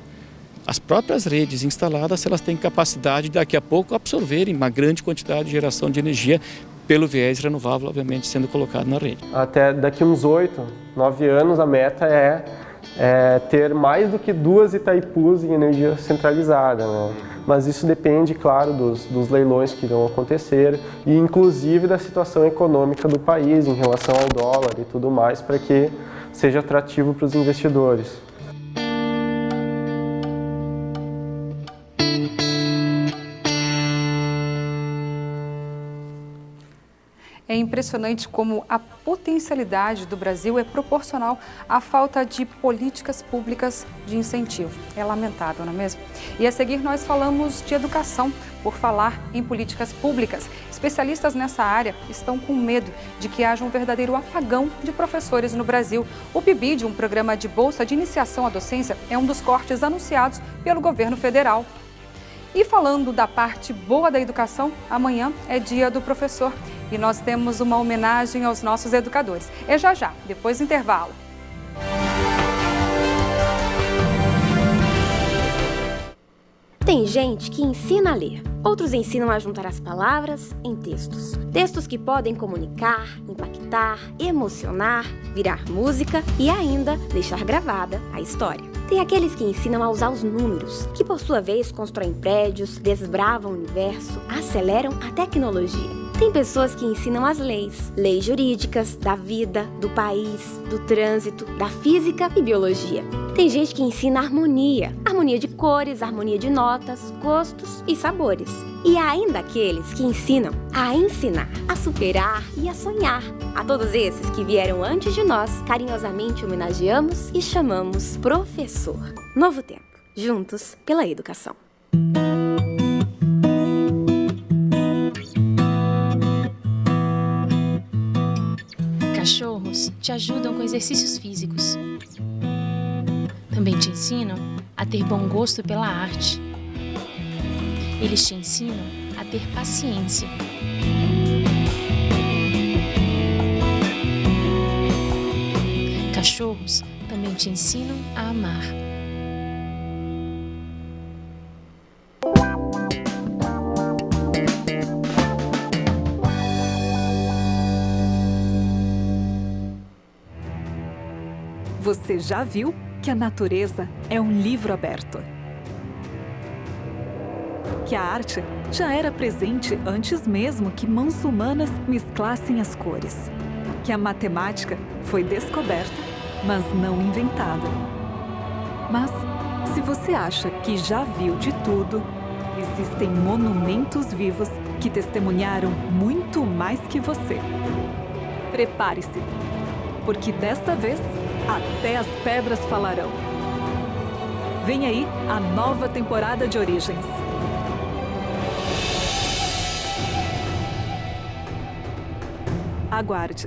S2: as próprias redes instaladas, se elas têm capacidade de daqui a pouco absorverem uma grande quantidade de geração de energia pelo viés renovável, obviamente, sendo colocado na rede.
S25: Até daqui uns 8, 9 anos, a meta é ter mais do que 2 Itaipus em energia centralizada, né? Mas isso depende, claro, dos leilões que irão acontecer e, inclusive, da situação econômica do país em relação ao dólar e tudo mais, para que seja atrativo para os investidores.
S1: É impressionante como a potencialidade do Brasil é proporcional à falta de políticas públicas de incentivo. É lamentável, não é mesmo? E a seguir nós falamos de educação, por falar em políticas públicas. Especialistas nessa área estão com medo de que haja um verdadeiro apagão de professores no Brasil. O PIBID, um programa de bolsa de iniciação à docência, é um dos cortes anunciados pelo governo federal. E falando da parte boa da educação, amanhã é dia do professor e nós temos uma homenagem aos nossos educadores. É já, depois do intervalo.
S5: Tem gente que ensina a ler, outros ensinam a juntar as palavras em textos. Textos que podem comunicar, impactar, emocionar, virar música e ainda deixar gravada a história. Tem aqueles que ensinam a usar os números, que por sua vez constroem prédios, desbravam o universo, aceleram a tecnologia. Tem pessoas que ensinam as leis, leis jurídicas, da vida, do país, do trânsito, da física e biologia. Tem gente que ensina harmonia, harmonia de cores, harmonia de notas, gostos e sabores. E há ainda aqueles que ensinam a ensinar, a superar e a sonhar. A todos esses que vieram antes de nós, carinhosamente homenageamos e chamamos professor. Novo Tempo, juntos pela educação.
S7: Cachorros te ajudam com exercícios físicos. Também te ensinam a ter bom gosto pela arte. Eles te ensinam a ter paciência. Cachorros também te ensinam a amar.
S21: Você já viu que a natureza é um livro aberto? Que a arte já era presente antes mesmo que mãos humanas mesclassem as cores? Que a matemática foi descoberta, mas não inventada? Mas, se você acha que já viu de tudo, existem monumentos vivos que testemunharam muito mais que você. Prepare-se, porque desta vez até as pedras falarão. Vem aí a nova temporada de Origens. Aguarde.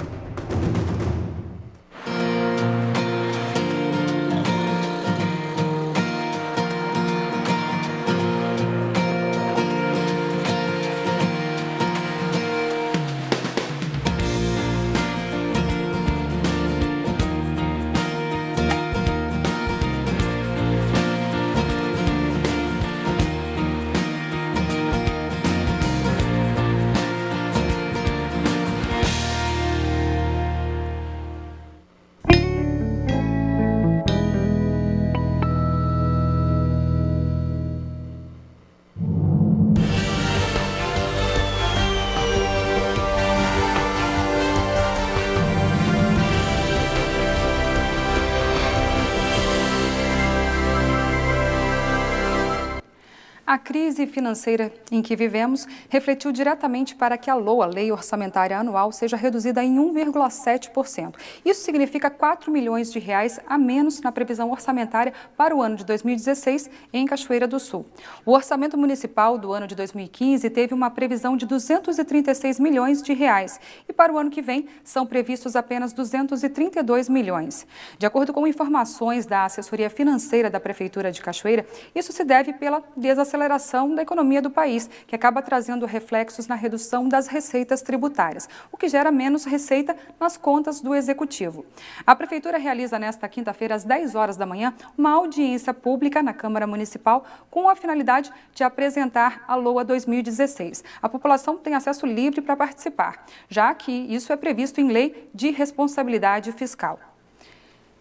S1: A crise financeira em que vivemos refletiu diretamente para que a LOA, Lei Orçamentária Anual, seja reduzida em 1,7%. Isso significa 4 milhões de reais a menos na previsão orçamentária para o ano de 2016 em Cachoeira do Sul. O orçamento municipal do ano de 2015 teve uma previsão de 236 milhões de reais e para o ano que vem são previstos apenas 232 milhões. De acordo com informações da assessoria financeira da Prefeitura de Cachoeira, isso se deve pela desaceleração da economia do país, que acaba trazendo reflexos na redução das receitas tributárias, o que gera menos receita nas contas do Executivo. A Prefeitura realiza nesta quinta-feira, às 10 horas da manhã, uma audiência pública na Câmara Municipal com a finalidade de apresentar a LOA 2016. A população tem acesso livre para participar, já que isso é previsto em lei de responsabilidade fiscal.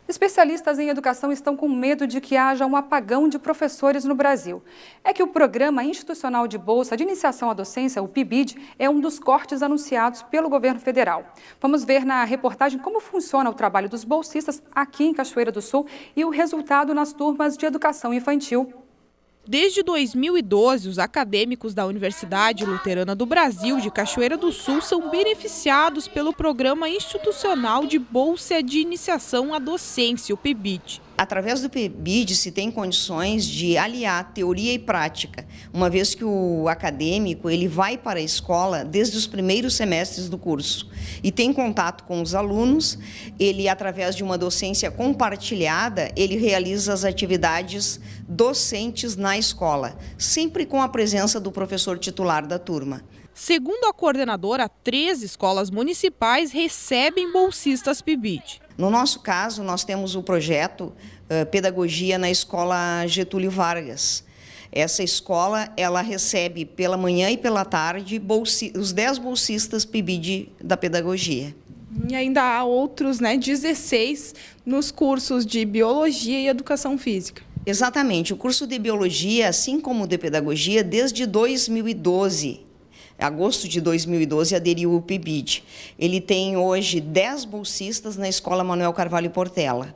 S1: Especialistas em educação estão com medo de que haja um apagão de professores no Brasil. É que o Programa Institucional de Bolsa de Iniciação à Docência, o PIBID, é um dos cortes anunciados pelo governo federal. Vamos ver na reportagem como funciona o trabalho dos bolsistas aqui em Cachoeira do Sul e o resultado nas turmas de educação infantil.
S27: Desde 2012, os acadêmicos da Universidade Luterana do Brasil de Cachoeira do Sul são beneficiados pelo Programa Institucional de Bolsa de Iniciação à Docência, o PIBID.
S22: Através do PIBID se tem condições de aliar teoria e prática, uma vez que o acadêmico ele vai para a escola desde os primeiros semestres do curso e tem contato com os alunos, ele através de uma docência compartilhada, ele realiza as atividades docentes na escola, sempre com a presença do professor titular da turma.
S27: Segundo a coordenadora, 3 escolas municipais recebem bolsistas PIBID.
S22: No nosso caso, nós temos o projeto Pedagogia na Escola Getúlio Vargas. Essa escola, ela recebe pela manhã e pela tarde os 10 bolsistas PIBID da pedagogia.
S27: E ainda há outros, 16 nos cursos de Biologia e Educação Física.
S22: Exatamente. O curso de Biologia, assim como o de Pedagogia, desde 2012, agosto de 2012, aderiu o PIBID. Ele tem hoje 10 bolsistas na Escola Manuel Carvalho Portela.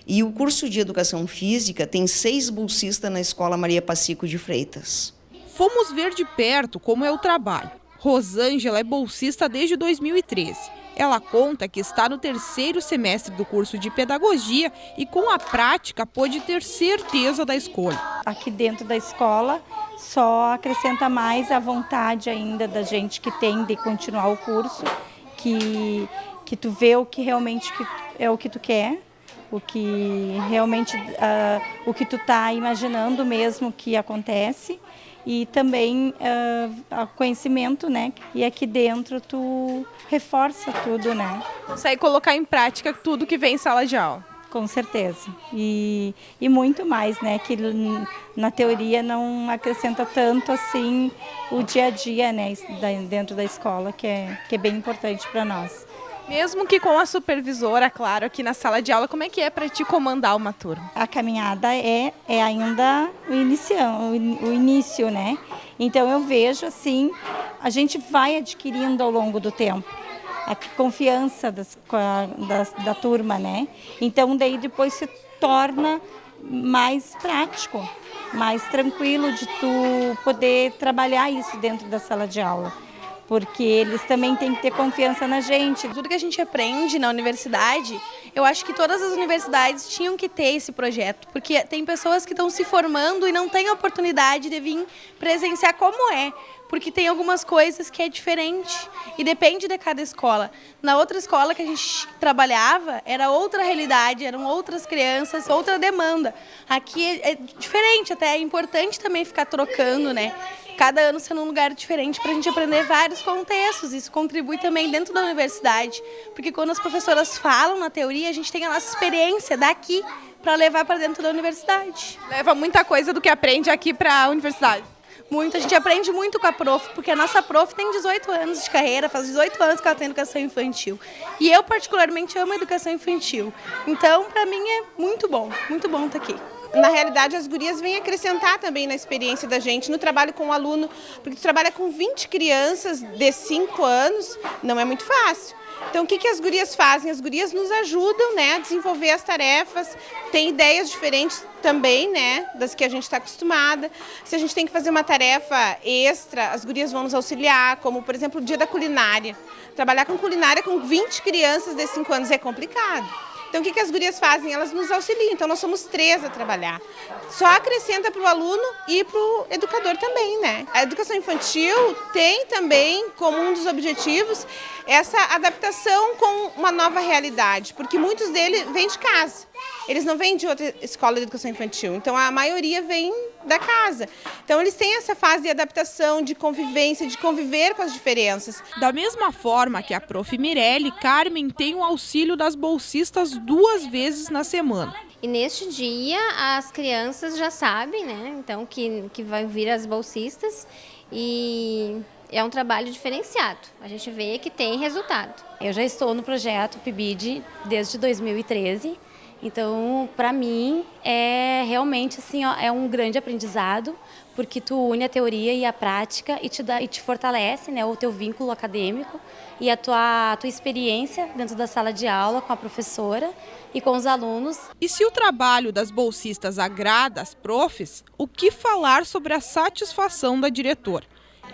S22: E o curso de Educação Física tem 6 bolsistas na Escola Maria Pacico de Freitas.
S27: Fomos ver de perto como é o trabalho. Rosângela é bolsista desde 2013. Ela conta que está no 3º semestre do curso de Pedagogia e com a prática pôde ter certeza da escolha.
S8: Aqui dentro da escola só acrescenta mais a vontade ainda da gente que tem de continuar o curso, que tu vê o que realmente é o que tu quer, o que realmente o que tu está imaginando mesmo que acontece. E também conhecimento, E aqui dentro tu reforça tudo,
S27: Consegue colocar em prática tudo que vem em sala de aula.
S8: Com certeza. E muito mais, Que na teoria não acrescenta tanto assim o dia a dia, dentro da escola, que é bem importante para nós.
S27: Mesmo que com a supervisora, claro, aqui na sala de aula, como é que é para te comandar uma turma?
S8: A caminhada é ainda o início, Então eu vejo assim, a gente vai adquirindo ao longo do tempo a confiança da turma, Então daí depois se torna mais prático, mais tranquilo de tu poder trabalhar isso dentro da sala de aula. Porque eles também têm que ter confiança na gente.
S9: Tudo que a gente aprende na universidade, eu acho que todas as universidades tinham que ter esse projeto, porque tem pessoas que estão se formando e não têm a oportunidade de vir presenciar como é, porque tem algumas coisas que é diferente e depende de cada escola. Na outra escola que a gente trabalhava, era outra realidade, eram outras crianças, outra demanda. Aqui é diferente, até é importante também ficar trocando, Cada ano sendo um lugar diferente para a gente aprender vários contextos. Isso contribui também dentro da universidade, porque quando as professoras falam na teoria, a gente tem a nossa experiência daqui para levar para dentro da universidade.
S27: Leva muita coisa do que aprende aqui para a universidade.
S9: Muito, a gente aprende muito com a prof, porque a nossa prof tem 18 anos de carreira, faz 18 anos que ela tem educação infantil. E eu particularmente amo a educação infantil. Então, para mim é muito bom estar aqui.
S10: Na realidade, as gurias vêm acrescentar também na experiência da gente, no trabalho com o aluno, porque tu trabalha com 20 crianças de 5 anos, não é muito fácil. Então, o que as gurias fazem? As gurias nos ajudam, a desenvolver as tarefas, tem ideias diferentes também, das que a gente está acostumada. Se a gente tem que fazer uma tarefa extra, as gurias vão nos auxiliar, como, por exemplo, o dia da culinária. Trabalhar com culinária com 20 crianças de 5 anos é complicado. Então, o que as gurias fazem? Elas nos auxiliam. Então, nós somos 3 a trabalhar. Só acrescenta para o aluno e para o educador também, A educação infantil tem também como um dos objetivos essa adaptação com uma nova realidade, porque muitos deles vêm de casa. Eles não vêm de outra escola de educação infantil, então a maioria vem da casa. Então eles têm essa fase de adaptação, de convivência, de conviver com as diferenças.
S27: Da mesma forma que a prof. Mirelle, Carmen tem o auxílio das bolsistas 2 vezes na semana.
S14: E neste dia as crianças já sabem, então que vai vir as bolsistas e é um trabalho diferenciado. A gente vê que tem resultado.
S23: Eu já estou no projeto PIBID desde 2013. Então, para mim, é realmente assim, é um grande aprendizado, porque tu une a teoria e a prática e te fortalece, o teu vínculo acadêmico e a tua experiência dentro da sala de aula com a professora e com os alunos.
S27: E se o trabalho das bolsistas agrada as profs, o que falar sobre a satisfação da diretora?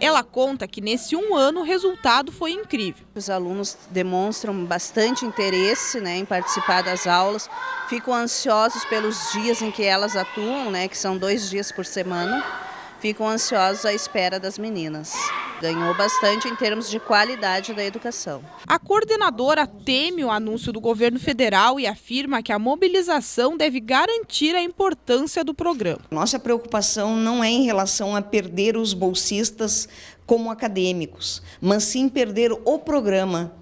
S27: Ela conta que nesse 1 ano o resultado foi incrível.
S24: Os alunos demonstram bastante interesse em participar das aulas, ficam ansiosos pelos dias em que elas atuam, que são 2 dias por semana, ficam ansiosos à espera das meninas. Ganhou bastante em termos de qualidade da educação.
S27: A coordenadora teme o anúncio do governo federal e afirma que a mobilização deve garantir a importância do programa.
S22: Nossa preocupação não é em relação a perder os bolsistas como acadêmicos, mas sim perder o programa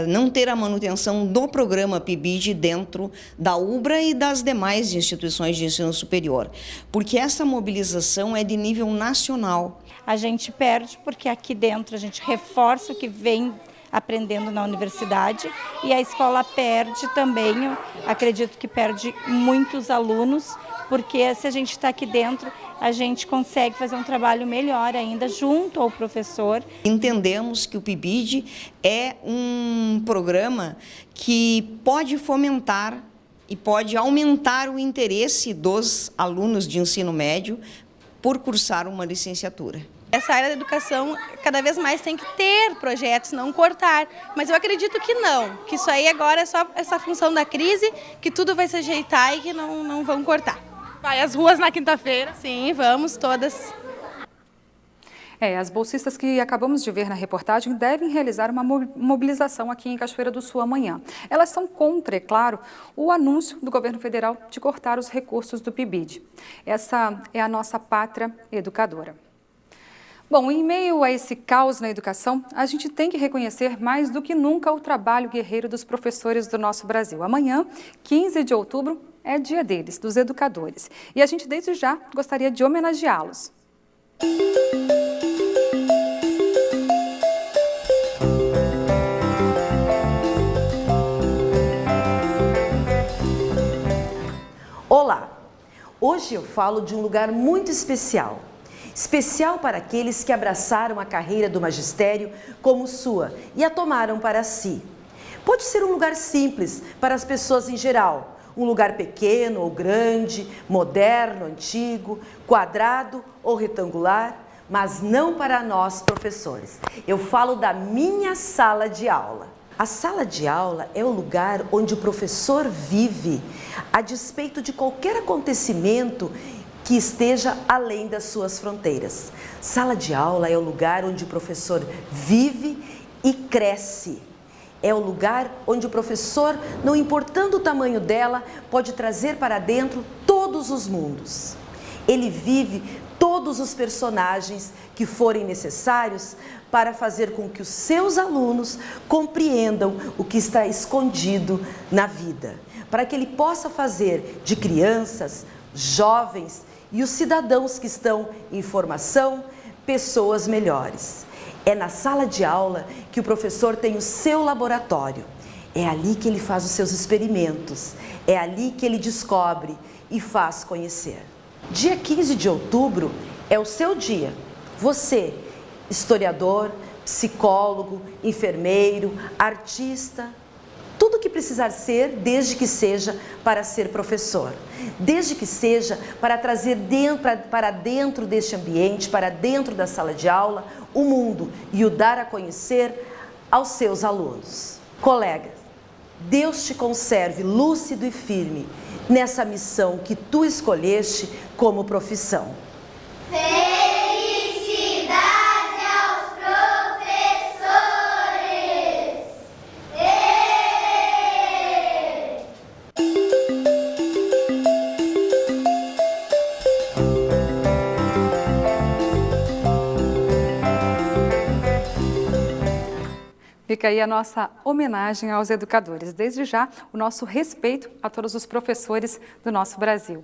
S22: não ter a manutenção do programa PIBID dentro da UBRA e das demais instituições de ensino superior, porque essa mobilização é de nível nacional.
S8: A gente perde porque aqui dentro a gente reforça o que vem aprendendo na universidade e a escola perde também, eu acredito que perde muitos alunos, porque se a gente está aqui dentro, a gente consegue fazer um trabalho melhor ainda junto ao professor.
S22: Entendemos que o PIBID é um programa que pode fomentar e pode aumentar o interesse dos alunos de ensino médio por cursar uma licenciatura.
S9: Essa área da educação cada vez mais tem que ter projetos, não cortar. Mas eu acredito que não, que isso aí agora é só essa função da crise, que tudo vai se ajeitar e que não vão cortar.
S1: Vai às ruas na quinta-feira?
S9: Sim, vamos todas.
S1: As bolsistas que acabamos de ver na reportagem devem realizar uma mobilização aqui em Cachoeira do Sul amanhã. Elas são contra, é claro, o anúncio do governo federal de cortar os recursos do PIBID. Essa é a nossa pátria educadora. Bom, em meio a esse caos na educação, a gente tem que reconhecer mais do que nunca o trabalho guerreiro dos professores do nosso Brasil. Amanhã, 15 de outubro, é dia deles, dos educadores. E a gente, desde já, gostaria de homenageá-los.
S3: Olá! Hoje eu falo de um lugar muito especial. Especial para aqueles que abraçaram a carreira do magistério como sua e a tomaram para si. Pode ser um lugar simples para as pessoas em geral, um lugar pequeno ou grande, moderno, antigo, quadrado ou retangular, mas não para nós professores. Eu falo da minha sala de aula. A sala de aula é o lugar onde o professor vive, a despeito de qualquer acontecimento que esteja além das suas fronteiras. Sala de aula é o lugar onde o professor vive e cresce. É o lugar onde o professor, não importando o tamanho dela, pode trazer para dentro todos os mundos. Ele vive todos os personagens que forem necessários para fazer com que os seus alunos compreendam o que está escondido na vida, para que ele possa fazer de crianças, jovens e os cidadãos que estão em formação, pessoas melhores. É na sala de aula que o professor tem o seu laboratório. É ali que ele faz os seus experimentos. É ali que ele descobre e faz conhecer. Dia 15 de outubro é o seu dia. Você, historiador, psicólogo, enfermeiro, artista, tudo o que precisar ser, desde que seja para ser professor. Desde que seja para trazer para dentro deste ambiente, para dentro da sala de aula, o mundo e o dar a conhecer aos seus alunos. Colegas, Deus te conserve lúcido e firme nessa missão que tu escolheste como profissão.
S1: Fica aí a nossa homenagem aos educadores. Desde já, o nosso respeito a todos os professores do nosso Brasil.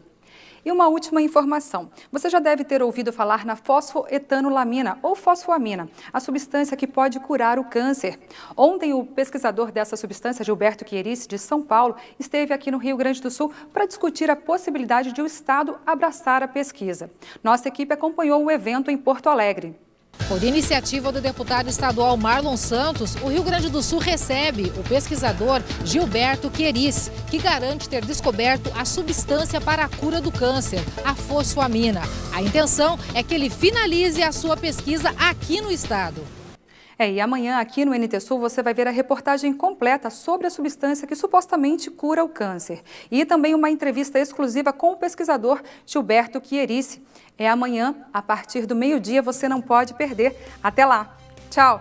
S1: E uma última informação. Você já deve ter ouvido falar na fosfoetanolamina ou fosfoamina, a substância que pode curar o câncer. Ontem, o pesquisador dessa substância, Gilberto Chierici, de São Paulo, esteve aqui no Rio Grande do Sul para discutir a possibilidade de o Estado abraçar a pesquisa. Nossa equipe acompanhou o evento em Porto Alegre.
S11: Por iniciativa do deputado estadual Marlon Santos, o Rio Grande do Sul recebe o pesquisador Gilberto Chierici, que garante ter descoberto a substância para a cura do câncer, a fosfoamina. A intenção é que ele finalize a sua pesquisa aqui no estado.
S1: E amanhã aqui no NT Sul você vai ver a reportagem completa sobre a substância que supostamente cura o câncer. E também uma entrevista exclusiva com o pesquisador Gilberto Chierici. É amanhã, a partir do meio-dia, você não pode perder. Até lá. Tchau!